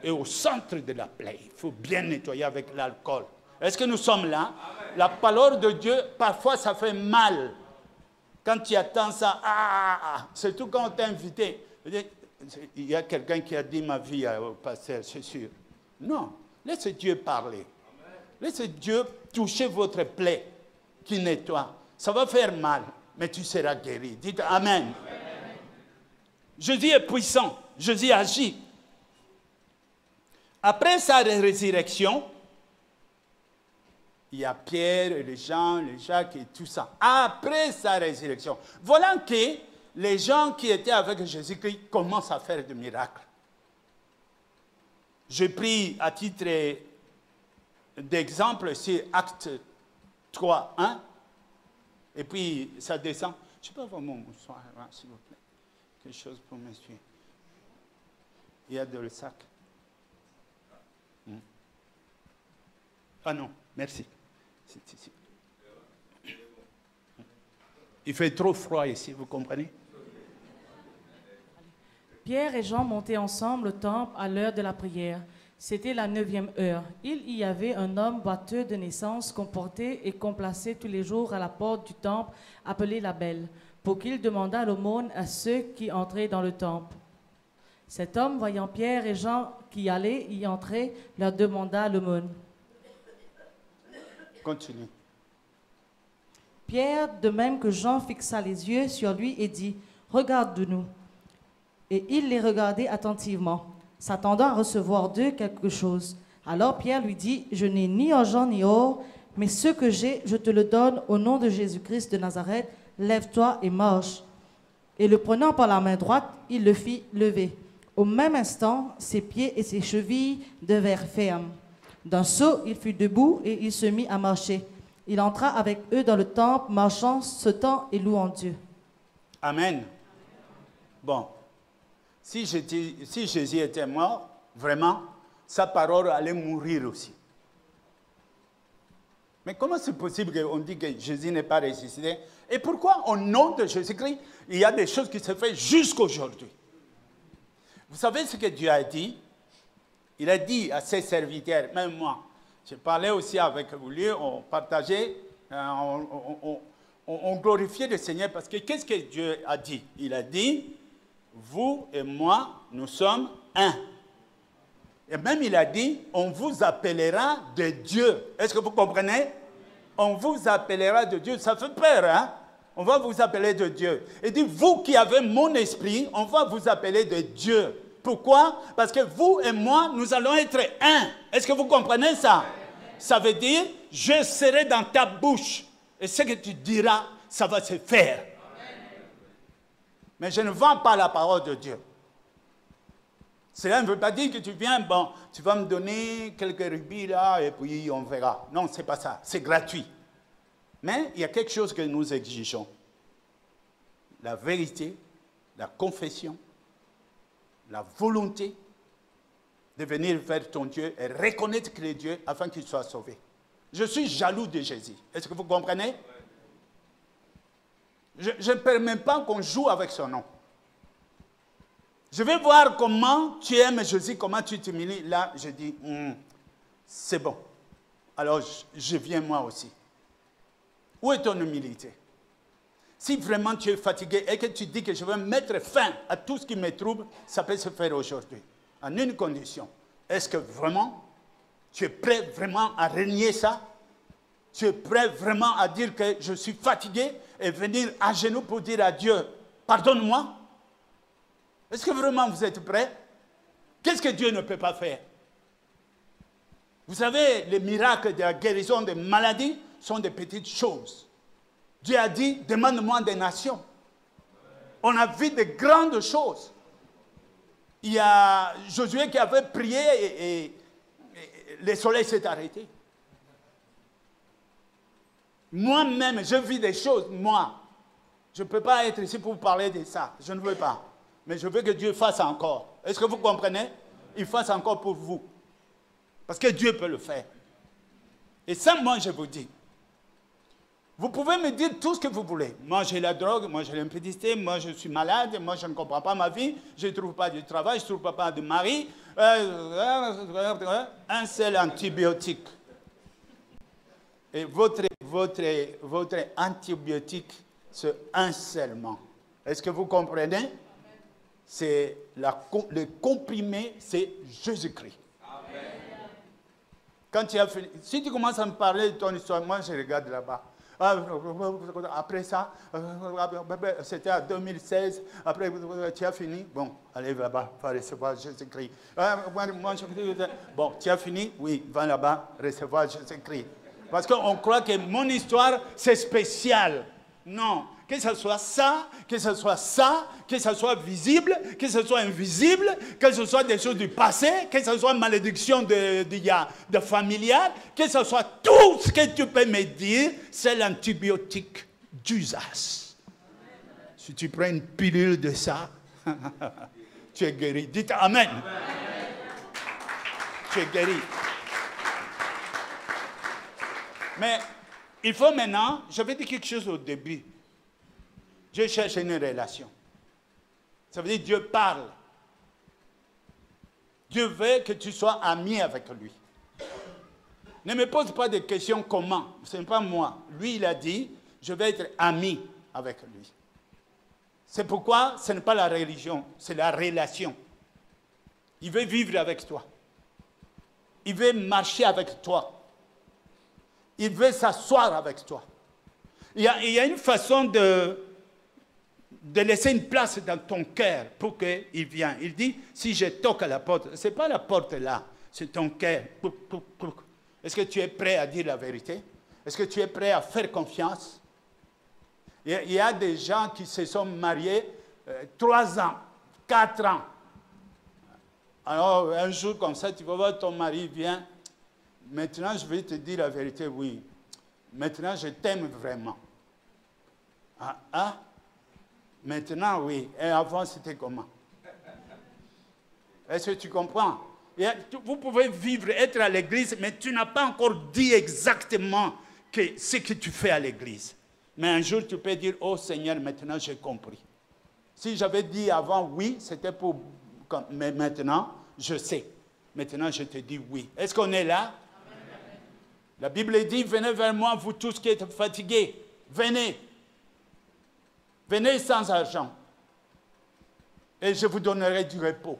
Et au centre de la plaie, il faut bien nettoyer avec l'alcool. Est-ce que nous sommes là? La parole de Dieu, parfois ça fait mal. Quand tu attends ça, surtout quand on t'a invité. Il y a quelqu'un qui a dit ma vie au pasteur, c'est sûr. Non, laissez Dieu parler. Laissez Dieu toucher votre plaie qui nettoie. Ça va faire mal, mais tu seras guéri. Dites Amen. Amen. Jésus est puissant. Jésus agit. Après sa résurrection, il y a Pierre, et les Jean, les Jacques et tout ça. Après sa résurrection. Voilà que les gens qui étaient avec Jésus-Christ commencent à faire des miracles. J'ai pris à titre d'exemple, c'est Acte 3, 1. Et puis ça descend. Je peux avoir mon mouchoir, s'il vous plaît. Quelque chose pour m'essuyer. Il y a dans le sac. Ah non, merci. C'est ici. Il fait trop froid ici, vous comprenez? Pierre et Jean montaient ensemble au temple à l'heure de la prière. C'était la 9e heure. Il y avait un homme boiteux de naissance qu'on portait et qu'on plaçait tous les jours à la porte du temple, appelé la Belle, pour qu'il demandât l'aumône à ceux qui entraient dans le temple. Cet homme, voyant Pierre et Jean qui allaient y entrer, leur demanda l'aumône. Continue. Pierre, de même que Jean, fixa les yeux sur lui et dit, « Regarde-nous. » Et il les regardait attentivement, s'attendant à recevoir d'eux quelque chose. Alors Pierre lui dit, « Je n'ai ni argent ni or, mais ce que j'ai, je te le donne au nom de Jésus-Christ de Nazareth. Lève-toi et marche. » Et le prenant par la main droite, il le fit lever. Au même instant, ses pieds et ses chevilles devinrent fermes. D'un saut, il fut debout et il se mit à marcher. Il entra avec eux dans le temple, marchant, sautant et louant Dieu. Amen. Bon, si Jésus était mort, vraiment, sa parole allait mourir aussi. Mais comment c'est possible qu'on dit que Jésus n'est pas ressuscité? Et pourquoi, au nom de Jésus-Christ, il y a des choses qui se font jusqu'à aujourd'hui? Vous savez ce que Dieu a dit? Il a dit à ses serviteurs, même moi, j'ai parlé aussi avec vous, on partageait, on glorifiait le Seigneur parce que qu'est-ce que Dieu a dit? Il a dit, vous et moi, nous sommes un. Et même il a dit, on vous appellera de Dieu. Est-ce que vous comprenez? On vous appellera de Dieu. Ça fait peur, hein? On va vous appeler de Dieu. Il dit, vous qui avez mon esprit, on va vous appeler de Dieu. Pourquoi? Parce que vous et moi, nous allons être un. Est-ce que vous comprenez ça? Ça veut dire, je serai dans ta bouche. Et ce que tu diras, ça va se faire. Mais je ne vends pas la parole de Dieu. Cela ne veut pas dire que tu viens, bon, tu vas me donner quelques rubis là, et puis on verra. Non, ce n'est pas ça. C'est gratuit. Mais il y a quelque chose que nous exigeons. La vérité, la confession, la volonté de venir vers ton Dieu et reconnaître qu'il est Dieu afin qu'il soit sauvé. Je suis jaloux de Jésus. Est-ce que vous comprenez? Je ne permets pas qu'on joue avec son nom. Je vais voir comment tu aimes Jésus, comment tu t'humilies. Là, je dis, c'est bon. Alors, je viens moi aussi. Où est ton humilité? Si vraiment tu es fatigué et que tu dis que je veux mettre fin à tout ce qui me trouble, ça peut se faire aujourd'hui. En une condition. Est-ce que vraiment, tu es prêt vraiment à renier ça? Tu es prêt vraiment à dire que je suis fatigué et venir à genoux pour dire à Dieu, pardonne-moi? Est-ce que vraiment vous êtes prêts? Qu'est-ce que Dieu ne peut pas faire? Vous savez, les miracles de la guérison des maladies sont des petites choses. Dieu a dit, demande-moi des nations. On a vu de grandes choses. Il y a Josué qui avait prié et le soleil s'est arrêté. Moi-même, je vis des choses, moi. Je ne peux pas être ici pour vous parler de ça. Je ne veux pas. Mais je veux que Dieu fasse encore. Est-ce que vous comprenez? Il fasse encore pour vous. Parce que Dieu peut le faire. Et ça, moi, je vous dis. Vous pouvez me dire tout ce que vous voulez. Moi, j'ai la drogue, moi, j'ai l'impudicité, moi, je suis malade, moi, je ne comprends pas ma vie, je ne trouve pas de travail, je ne trouve pas de mari. Un seul antibiotique. Et votre antibiotique, c'est un seulement. Est-ce que vous comprenez? C'est le comprimé, c'est Jésus-Christ. Quand tu as fini, si tu commences à me parler de ton histoire, moi, je regarde là-bas. Après ça, c'était en 2016. Après, tu as fini. Bon, allez là-bas, va recevoir Jésus-Christ. Bon, tu as fini? Oui, va là-bas, recevoir Jésus-Christ. Parce qu'on croit que mon histoire, c'est spécial. Non. Que ce soit ça, que ce soit ça, que ce soit visible, que ce soit invisible, que ce soit des choses du passé, que ce soit malédiction de familiale, que ce soit tout ce que tu peux me dire, c'est l'antibiotique d'usage. Si tu prends une pilule de ça, tu es guéri. Dites Amen. Amen. Tu es guéri. Mais il faut maintenant, j'avais dit quelque chose au début. Dieu cherche une relation. Ça veut dire Dieu parle. Dieu veut que tu sois ami avec lui. Ne me pose pas de questions comment. Ce n'est pas moi. Lui, il a dit, je vais être ami avec lui. C'est pourquoi ce n'est pas la religion, c'est la relation. Il veut vivre avec toi. Il veut marcher avec toi. Il veut s'asseoir avec toi. Il y a une façon de laisser une place dans ton cœur pour qu'il vienne. Il dit, si je toque à la porte, ce n'est pas la porte là, c'est ton cœur. Est-ce que tu es prêt à dire la vérité? Est-ce que tu es prêt à faire confiance? Il y a des gens qui se sont mariés 3 ans, 4 ans. Alors, un jour comme ça, tu vas voir ton mari vient. Maintenant, je vais te dire la vérité, oui. Maintenant, je t'aime vraiment. Ah? Maintenant, oui. Et avant, c'était comment? Est-ce que tu comprends? Vous pouvez vivre, être à l'église, mais tu n'as pas encore dit exactement que ce que tu fais à l'église. Mais un jour, tu peux dire, oh Seigneur, maintenant j'ai compris. Si j'avais dit avant oui, c'était pour... Mais maintenant, je sais. Maintenant, je te dis oui. Est-ce qu'on est là? Amen. La Bible dit, venez vers moi, vous tous qui êtes fatigués. Venez. Venez sans argent. Et je vous donnerai du repos.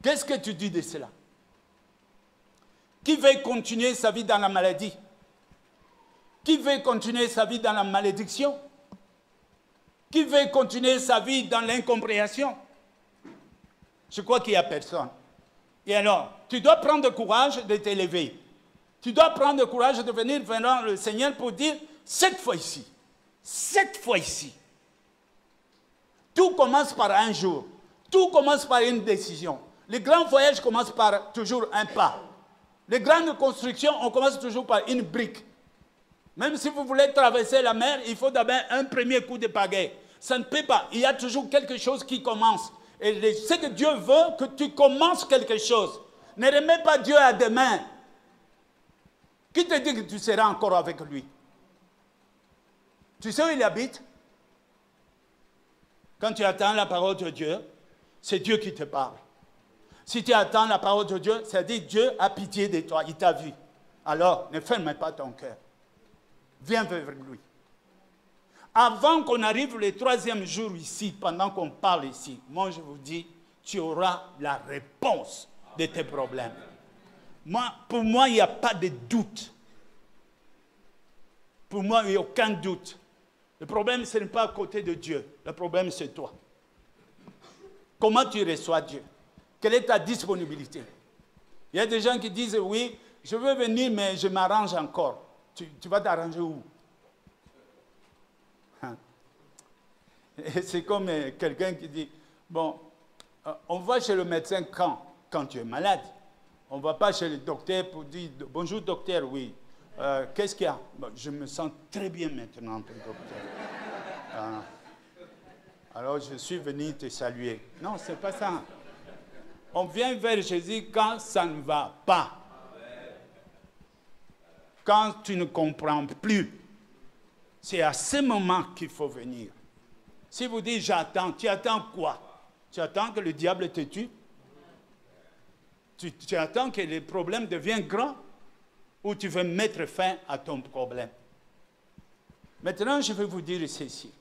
Qu'est-ce que tu dis de cela? Qui veut continuer sa vie dans la maladie? Qui veut continuer sa vie dans la malédiction? Qui veut continuer sa vie dans l'incompréhension? Je crois qu'il n'y a personne. Et alors, tu dois prendre le courage de t'élever. Tu dois prendre le courage de venir vers le Seigneur pour dire, cette fois-ci, tout commence par un jour. Tout commence par une décision. Les grands voyages commencent par toujours un pas. Les grandes constructions, on commence toujours par une brique. Même si vous voulez traverser la mer, il faut d'abord un premier coup de pagaie. Ça ne peut pas. Il y a toujours quelque chose qui commence. Et ce que Dieu veut, que tu commences quelque chose. Ne remets pas Dieu à demain. Qui te dit que tu seras encore avec lui? Tu sais où il habite? Quand tu attends la parole de Dieu, c'est Dieu qui te parle. Si tu attends la parole de Dieu, c'est-à-dire Dieu a pitié de toi, il t'a vu. Alors, ne ferme pas ton cœur. Viens vers lui. Avant qu'on arrive le 3e jour ici, pendant qu'on parle ici, moi je vous dis, tu auras la réponse de tes problèmes. Pour moi, il n'y a pas de doute. Pour moi, il n'y a aucun doute. Le problème, ce n'est pas à côté de Dieu. Le problème, c'est toi. Comment tu reçois Dieu? Quelle est ta disponibilité? Il y a des gens qui disent, oui, je veux venir, mais je m'arrange encore. Tu vas t'arranger où? C'est comme quelqu'un qui dit, bon, on va chez le médecin quand tu es malade. On ne va pas chez le docteur pour dire, bonjour docteur, oui. Qu'est-ce qu'il y a? Bon, je me sens très bien maintenant, docteur. Alors je suis venu te saluer. Non, ce n'est pas ça. On vient vers Jésus quand ça ne va pas. Quand tu ne comprends plus. C'est à ce moment qu'il faut venir. Si vous dites j'attends, tu attends quoi? Tu attends que le diable te tue? Tu attends que le problème devienne grand? Ou tu veux mettre fin à ton problème? Maintenant, je vais vous dire ceci.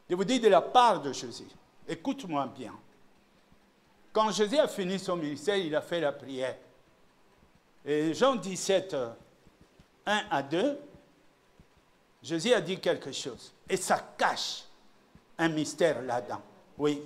Je vous dis de la part de Jésus. Écoute-moi bien. Quand Jésus a fini son ministère, il a fait la prière. Et Jean 17, 1 à 2, Jésus a dit quelque chose. Et ça cache un mystère là-dedans. Oui.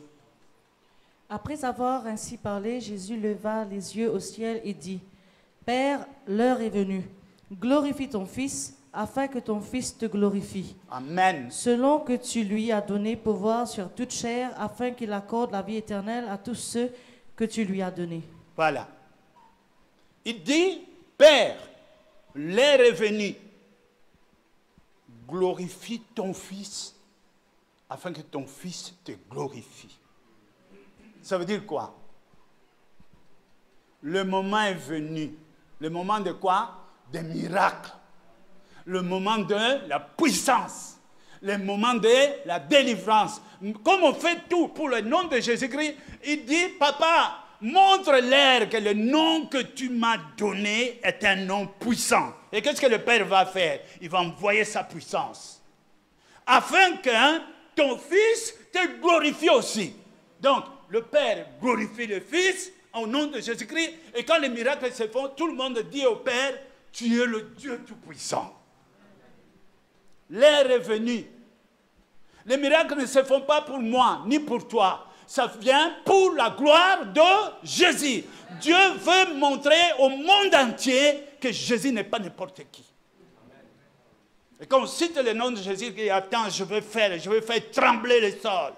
Après avoir ainsi parlé, Jésus leva les yeux au ciel et dit, « Père, l'heure est venue. Glorifie ton Fils, afin que ton Fils te glorifie. Amen. Selon que tu lui as donné pouvoir sur toute chair, afin qu'il accorde la vie éternelle à tous ceux que tu lui as donnés. » Voilà. Il dit, « Père, l'heure est venue. Glorifie ton Fils, afin que ton Fils te glorifie. » Ça veut dire quoi? Le moment est venu. Le moment de quoi? Des miracles. Le moment de la puissance. Le moment de la délivrance. Comme on fait tout pour le nom de Jésus-Christ, il dit, Papa, montre-leur que le nom que tu m'as donné est un nom puissant. Et qu'est-ce que le Père va faire? Il va envoyer sa puissance. Afin que ton Fils te glorifie aussi. Donc, le Père glorifie le Fils au nom de Jésus-Christ. Et quand les miracles se font, tout le monde dit au Père, tu es le Dieu Tout-Puissant. L'heure est venue. Les miracles ne se font pas pour moi, ni pour toi. Ça vient pour la gloire de Jésus. Dieu veut montrer au monde entier que Jésus n'est pas n'importe qui. Et quand on cite le nom de Jésus, il dit, attends, je vais faire trembler le sol.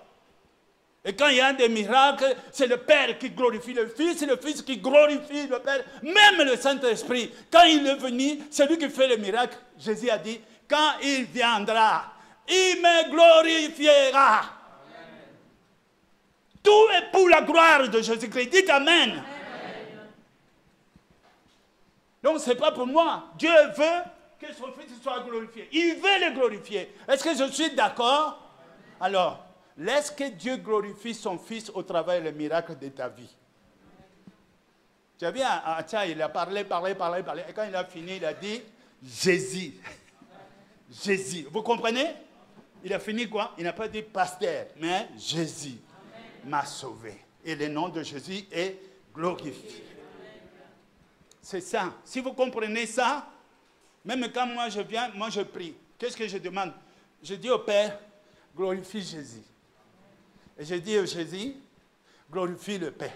Et quand il y a des miracles, c'est le Père qui glorifie le Fils, c'est le Fils qui glorifie le Père, même le Saint-Esprit. Quand il est venu, c'est lui qui fait le miracle. Jésus a dit, quand il viendra, il me glorifiera. Amen. Tout est pour la gloire de Jésus-Christ. Dites Amen. Amen. Donc, ce n'est pas pour moi. Dieu veut que son Fils soit glorifié. Il veut le glorifier. Est-ce que je suis d'accord? Alors, laisse que Dieu glorifie son Fils au travers des miracles de ta vie. Tu as vu, il a parlé. Et quand il a fini, il a dit, Jésus. Jésus. Vous comprenez? Il a fini quoi? Il n'a pas dit pasteur, mais Jésus m'a sauvé. Et le nom de Jésus est glorifié. C'est ça. Si vous comprenez ça, même quand moi je viens, moi je prie. Qu'est-ce que je demande? Je dis au Père, glorifie Jésus. Et je dis au Jésus, glorifie le Père.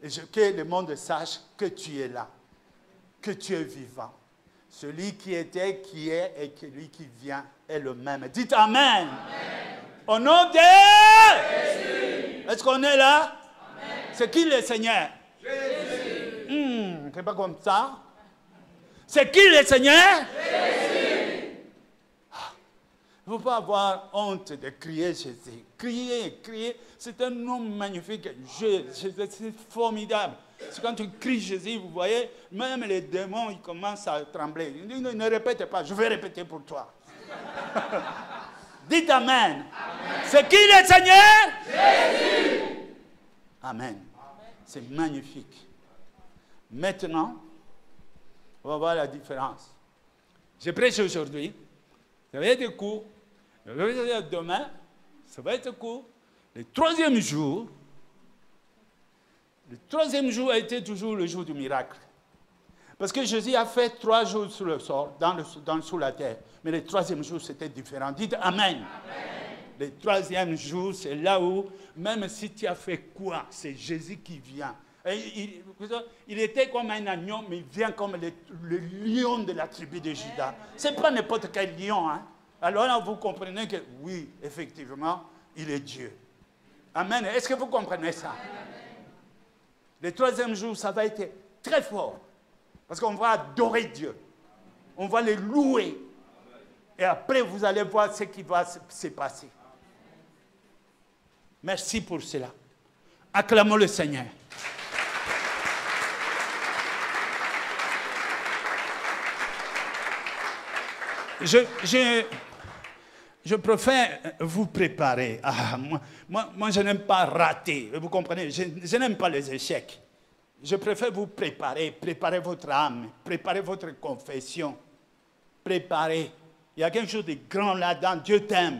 Et que le monde sache que tu es là, que tu es vivant. Celui qui était, qui est et celui qui vient est le même. Dites Amen. Amen. Au nom de Jésus. Est-ce qu'on est là? Amen. C'est qui le Seigneur? Jésus. C'est pas comme ça. C'est qui le Seigneur? Jésus. Il ne faut pas avoir honte de crier Jésus. Crier. C'est un nom magnifique. C'est formidable. C'est quand tu cries Jésus, vous voyez, même les démons, ils commencent à trembler. Ne répète pas, je vais répéter pour toi. Dites Amen. Amen. C'est qui le Seigneur? Jésus. Amen. C'est magnifique. Maintenant, on va voir la différence. Je prêche aujourd'hui. Ça va être court. Demain, ça va être court. Le troisième jour a été toujours le jour du miracle. Parce que Jésus a fait 3 jours sous le sol, sous la terre. Mais le troisième jour, c'était différent. Dites Amen. Amen. Le troisième jour, c'est là où, même si tu as fait quoi, c'est Jésus qui vient. Il était comme un agneau, mais il vient comme le lion de la tribu de Juda. Ce n'est pas n'importe quel lion. Hein? Alors là, vous comprenez que oui, effectivement, il est Dieu. Amen. Est-ce que vous comprenez ça? Le troisième jour, ça va être très fort. Parce qu'on va adorer Dieu. On va le louer. Et après, vous allez voir ce qui va se passer. Merci pour cela. Acclamons le Seigneur. Je préfère vous préparer. Moi, je n'aime pas rater. Vous comprenez? Je n'aime pas les échecs. Je préfère vous préparer. Préparer votre âme. Préparer votre confession. Préparer. Il y a quelque chose de grand là-dedans. Dieu t'aime.